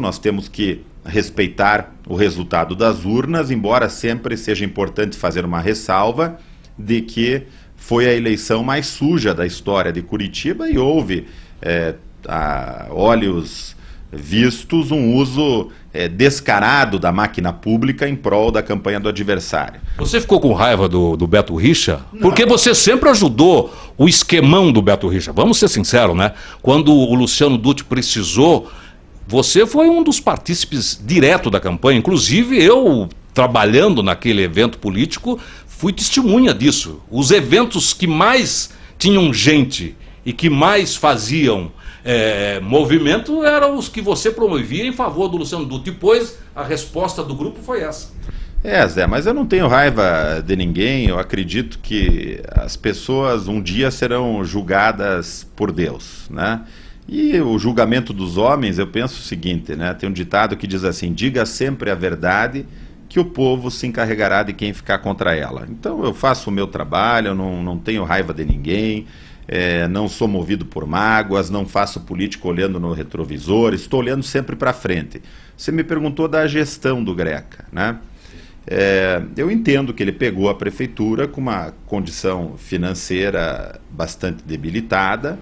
nós temos que respeitar o resultado das urnas, embora sempre seja importante fazer uma ressalva de que foi a eleição mais suja da história de Curitiba e houve, a olhos vistos, um uso descarado da máquina pública em prol da campanha do adversário. Você ficou com raiva do Beto Richa? Não. Porque você sempre ajudou o esquemão do Beto Richa. Vamos ser sinceros, né? Quando o Luciano Dutti precisou, você foi um dos partícipes direto da campanha. Inclusive, eu, trabalhando naquele evento político, fui testemunha disso. Os eventos que mais tinham gente e que mais faziam movimento eram os que você promovia em favor do Luciano Dutti. Depois, a resposta do grupo foi essa. Zé, mas eu não tenho raiva de ninguém. Eu acredito que as pessoas um dia serão julgadas por Deus, né? E o julgamento dos homens, eu penso o seguinte, né? Tem um ditado que diz assim: diga sempre a verdade, que o povo se encarregará de quem ficar contra ela. Então eu faço o meu trabalho, eu não tenho raiva de ninguém, não sou movido por mágoas, não faço política olhando no retrovisor, estou olhando sempre para frente. Você me perguntou da gestão do Greca, né? Eu entendo que ele pegou a prefeitura com uma condição financeira bastante debilitada,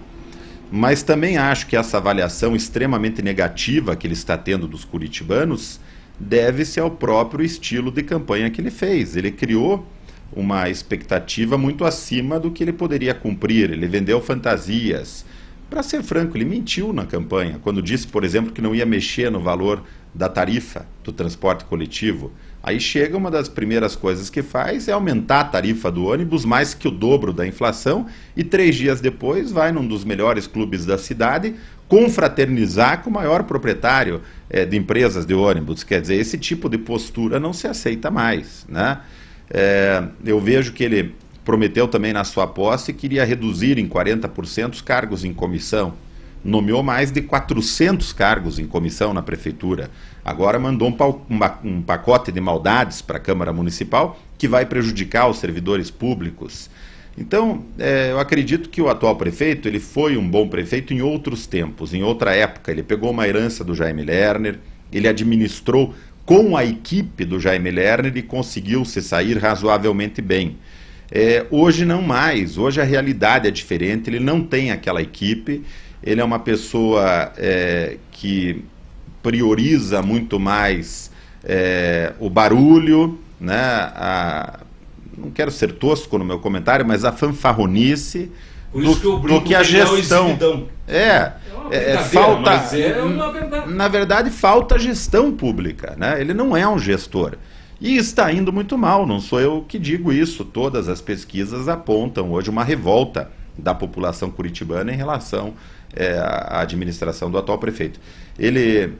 mas também acho que essa avaliação extremamente negativa que ele está tendo dos curitibanos deve-se ao próprio estilo de campanha que ele fez. Ele criou uma expectativa muito acima do que ele poderia cumprir, ele vendeu fantasias. Para ser franco, ele mentiu na campanha, quando disse, por exemplo, que não ia mexer no valor da tarifa do transporte coletivo. Aí chega, uma das primeiras coisas que faz é aumentar a tarifa do ônibus mais que o dobro da inflação e 3 dias depois vai num dos melhores clubes da cidade confraternizar com o maior proprietário de empresas de ônibus. Quer dizer, esse tipo de postura não se aceita mais, né? Eu vejo que ele prometeu também na sua posse que iria reduzir em 40% os cargos em comissão. Nomeou mais de 400 cargos em comissão na prefeitura. Agora mandou um pacote de maldades para a Câmara Municipal que vai prejudicar os servidores públicos. Então, eu acredito que o atual prefeito, ele foi um bom prefeito em outros tempos, em outra época. Ele pegou uma herança do Jaime Lerner, ele administrou com a equipe do Jaime Lerner e conseguiu se sair razoavelmente bem. Hoje não mais, hoje a realidade é diferente, ele não tem aquela equipe, ele é uma pessoa que prioriza muito mais o barulho, né? Não quero ser tosco no meu comentário, mas a fanfarronice do que a gestão. Falta. Mas é uma verdade. Na verdade, falta gestão pública, né? Ele não é um gestor. E está indo muito mal, não sou eu que digo isso. Todas as pesquisas apontam hoje uma revolta da população curitibana em relação à administração do atual prefeito. Ele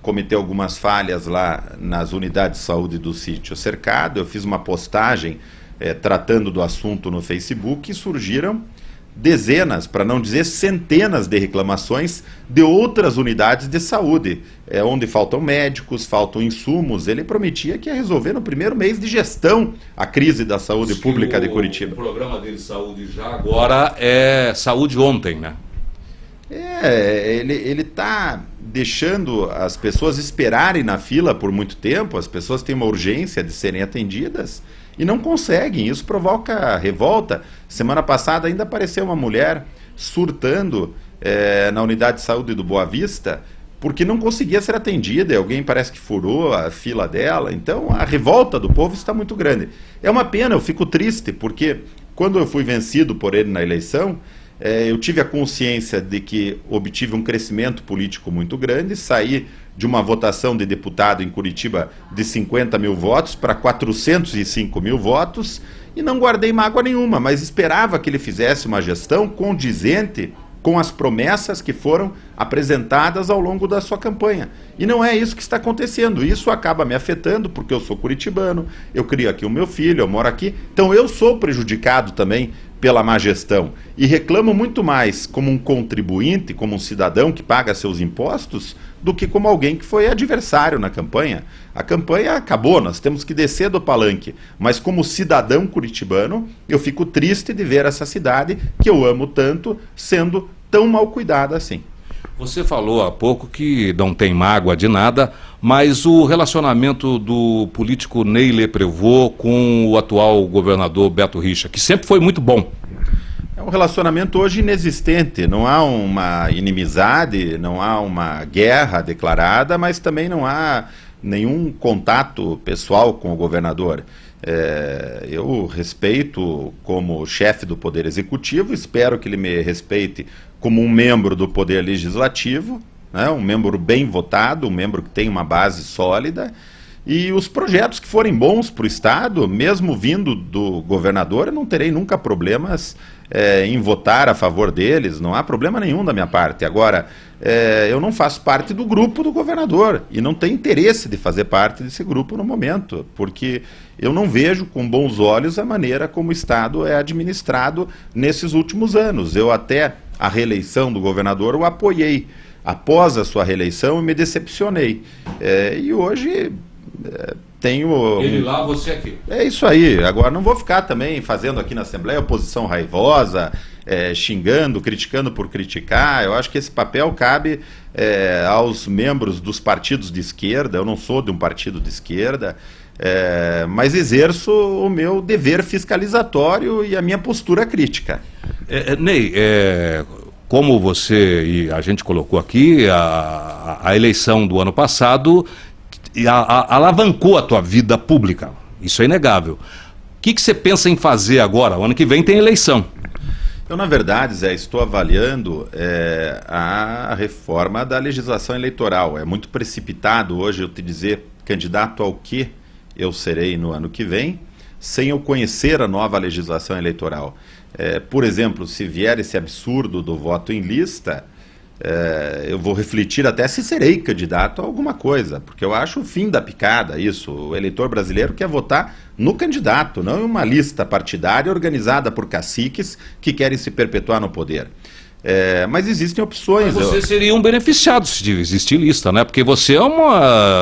cometeu algumas falhas lá nas unidades de saúde do sítio cercado. Eu fiz uma postagem tratando do assunto no Facebook e surgiram dezenas, para não dizer centenas de reclamações de outras unidades de saúde, onde faltam médicos, faltam insumos. Ele prometia que ia resolver no primeiro mês de gestão a crise da saúde pública de Curitiba. O programa dele, Saúde Já, agora é Saúde Ontem, né? Ele está deixando as pessoas esperarem na fila por muito tempo. As pessoas têm uma urgência de serem atendidas e não conseguem. Isso provoca revolta. Semana passada ainda apareceu uma mulher surtando na unidade de saúde do Boa Vista porque não conseguia ser atendida e alguém parece que furou a fila dela. Então a revolta do povo está muito grande. É uma pena, eu fico triste, porque quando eu fui vencido por ele na eleição, eu tive a consciência de que obtive um crescimento político muito grande, saí de uma votação de deputado em Curitiba de 50 mil votos para 405 mil votos e não guardei mágoa nenhuma, mas esperava que ele fizesse uma gestão condizente com as promessas que foram apresentadas ao longo da sua campanha. E não é isso que está acontecendo. Isso acaba me afetando porque eu sou curitibano, eu crio aqui o meu filho, eu moro aqui, então eu sou prejudicado também pela má gestão e reclamo muito mais como um contribuinte, como um cidadão que paga seus impostos, do que como alguém que foi adversário na campanha. A campanha acabou, nós temos que descer do palanque, mas como cidadão curitibano, eu fico triste de ver essa cidade que eu amo tanto sendo tão mal cuidada assim. Você falou há pouco que não tem mágoa de nada, mas o relacionamento do político Ney Leprevot com o atual governador Beto Richa, que sempre foi muito bom. É um relacionamento hoje inexistente, não há uma inimizade, não há uma guerra declarada, mas também não há nenhum contato pessoal com o governador. Eu respeito como chefe do Poder Executivo, espero que ele me respeite como um membro do Poder Legislativo, né, um membro bem votado, um membro que tem uma base sólida, e os projetos que forem bons para o Estado, mesmo vindo do governador, eu não terei nunca problemas em votar a favor deles, não há problema nenhum da minha parte. Agora, eu não faço parte do grupo do governador e não tenho interesse de fazer parte desse grupo no momento, porque eu não vejo com bons olhos a maneira como o Estado é administrado nesses últimos anos. Eu até a reeleição do governador o apoiei. Após a sua reeleição, eu me decepcionei. E hoje tenho... Ele lá, você aqui. É isso aí. Agora, não vou ficar também fazendo aqui na Assembleia oposição raivosa, xingando, criticando por criticar. Eu acho que esse papel cabe aos membros dos partidos de esquerda. Eu não sou de um partido de esquerda, mas exerço o meu dever fiscalizatório e a minha postura crítica. Ney, como você e a gente colocou aqui, a eleição do ano passado alavancou a tua vida pública, isso é inegável. O que você pensa em fazer agora? O ano que vem tem eleição. Eu, na verdade, Zé, estou avaliando a reforma da legislação eleitoral. É muito precipitado hoje eu te dizer candidato ao que eu serei no ano que vem, sem eu conhecer a nova legislação eleitoral. Por exemplo, se vier esse absurdo do voto em lista, eu vou refletir até se serei candidato a alguma coisa, porque eu acho o fim da picada isso. O eleitor brasileiro quer votar no candidato, não em uma lista partidária organizada por caciques que querem se perpetuar no poder. Mas existem opções. Mas você seria um beneficiado se existir lista, né? Porque você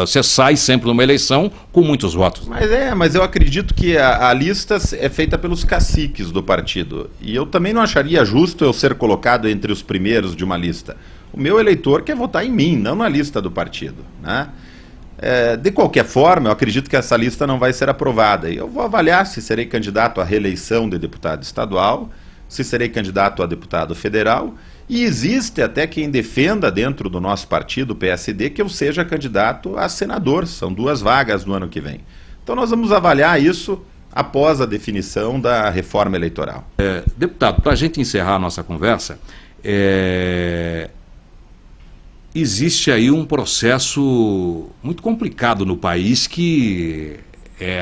você sai sempre numa eleição com muitos votos. Mas eu acredito que a lista é feita pelos caciques do partido. E eu também não acharia justo eu ser colocado entre os primeiros de uma lista. O meu eleitor quer votar em mim, não na lista do partido, né? De qualquer forma, eu acredito que essa lista não vai ser aprovada. E eu vou avaliar se serei candidato à reeleição de deputado estadual, se serei candidato a deputado federal, e existe até quem defenda dentro do nosso partido, o PSD, que eu seja candidato a senador. São 2 vagas no ano que vem. Então nós vamos avaliar isso após a definição da reforma eleitoral. Deputado, para a gente encerrar a nossa conversa, existe aí um processo muito complicado no país que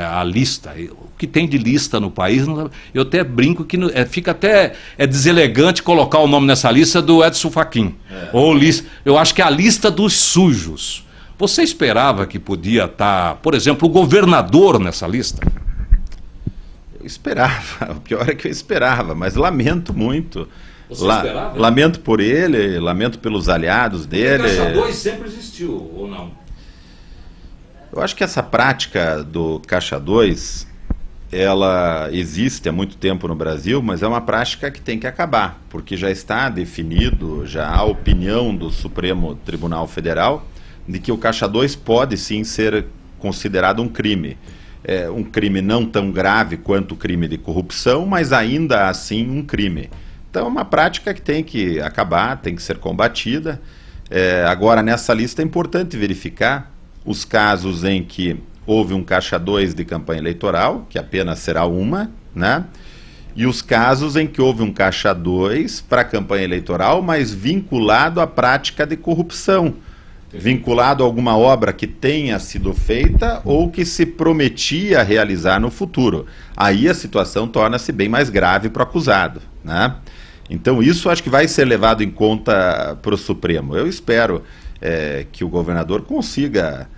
a lista, o que tem de lista no país, eu até brinco que fica até deselegante colocar o nome nessa lista do Edson Fachin. Eu acho que é a lista dos sujos. Você esperava que podia estar, por exemplo, o governador nessa lista? Eu esperava, o pior é que eu esperava, mas lamento muito. Você esperava? Lamento por ele, lamento pelos aliados dele. O Caixa 2 sempre existiu, ou não? Eu acho que essa prática do Caixa 2, ela existe há muito tempo no Brasil, mas é uma prática que tem que acabar, porque já está definido, já há opinião do Supremo Tribunal Federal de que o Caixa 2 pode sim ser considerado um crime. Um crime não tão grave quanto o crime de corrupção, mas ainda assim um crime. Então é uma prática que tem que acabar, tem que ser combatida. Agora, nessa lista é importante verificar os casos em que houve um Caixa 2 de campanha eleitoral, que apenas será uma, né? E os casos em que houve um Caixa 2 para campanha eleitoral, mas vinculado à prática de corrupção, vinculado a alguma obra que tenha sido feita ou que se prometia realizar no futuro. Aí a situação torna-se bem mais grave para o acusado, né? Então isso acho que vai ser levado em conta para o Supremo. Eu espero que o governador consiga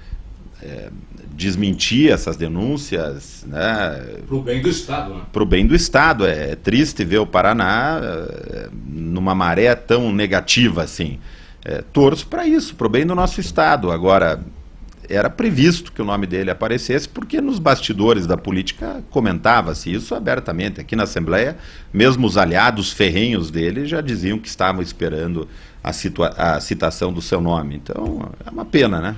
desmentir essas denúncias, né? Para o bem do Estado, né? Para o bem do Estado. É triste ver o Paraná numa maré tão negativa assim. Torço para isso, para o bem do nosso Estado. Agora, era previsto que o nome dele aparecesse, porque nos bastidores da política comentava-se isso abertamente. Aqui na Assembleia, mesmo os aliados ferrenhos dele já diziam que estavam esperando a citação do seu nome. Então, é uma pena, né?